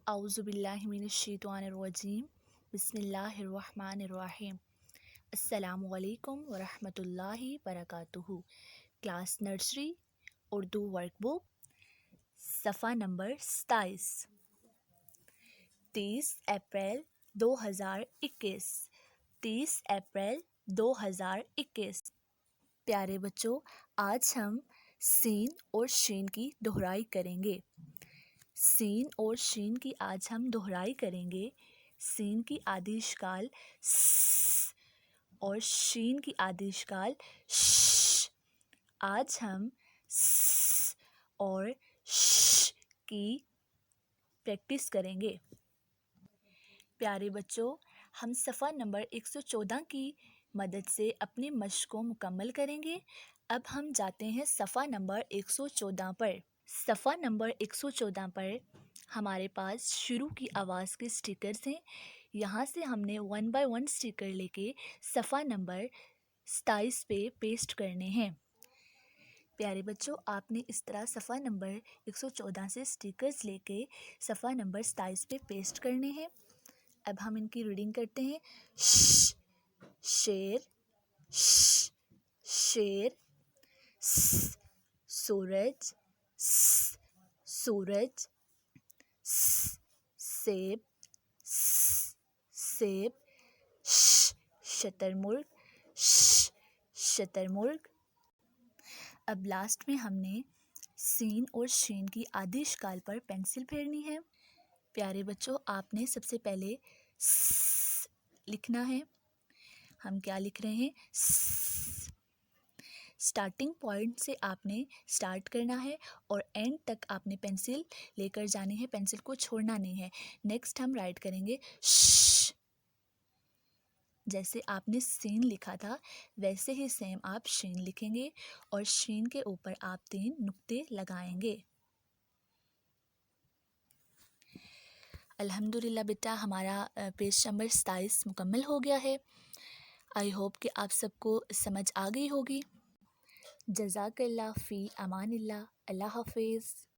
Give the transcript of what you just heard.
اعوذ باللہ من الشیطان الرجیم بسم اللہ الرحمن الرحیم السلام علیکم ورحمۃ اللہ وبرکاتہ۔ کلاس نرسری اردو ورک بک صفحہ نمبر 27، 30 اپریل 2021، 30 اپریل 2021۔ پیارے بچوں، آج ہم سین اور شین کی دہرائی کریں گے۔ سین اور شین کی آج ہم دہرائی کریں گے۔ سین کی آدھی اشکال س اور شین کی آدھی اشکال ش۔ آج ہم س اور ش کی پریکٹس کریں گے۔ پیارے بچوں، ہم صفحہ نمبر 114 کی مدد سے اپنی مشق کو مکمل کریں گے۔ اب ہم جاتے ہیں صفحہ نمبر 114 پر۔ صفحہ نمبر 114 پر ہمارے پاس شروع کی آواز کے سٹیکرز ہیں۔ یہاں سے ہم نے 1 بائی 1 سٹیکر لے کے صفحہ نمبر 27 پہ پیسٹ کرنے ہیں۔ پیارے بچوں، آپ نے اس طرح صفحہ نمبر 114 سے سٹیکرز لے کے صفحہ نمبر 27 پہ پیسٹ کرنے ہیں۔ اب ہم ان کی ریڈنگ کرتے ہیں۔ ش شیر، ش شیر، س سورج، س سورج، س سیب، س سیب، ش شتر مرغ، ش شتر مرغ۔ اب لاسٹ میں ہم نے سین اور شین کی آدھی اشکال پر پینسل پھیرنی ہے۔ پیارے بچوں، آپ نے سب سے پہلے س لکھنا ہے۔ ہم کیا لکھ رہے ہیں؟ س۔ سٹارٹنگ پوائنٹ سے آپ نے سٹارٹ کرنا ہے اور اینڈ تک آپ نے پینسل لے کر جانی ہے، پینسل کو چھوڑنا نہیں ہے۔ نیکسٹ ہم رائٹ کریں گے ش۔ جیسے آپ نے سین لکھا تھا ویسے ہی سیم آپ شین لکھیں گے اور شین کے اوپر آپ 3 نقطے لگائیں گے۔ الحمدللہ بیٹا، ہمارا پیج نمبر 27 مکمل ہو گیا ہے۔ آئی ہوپ کہ آپ سب کو سمجھ آ گئی ہوگی۔ جزاک اللہ، فی امان اللہ، اللہ حافظ۔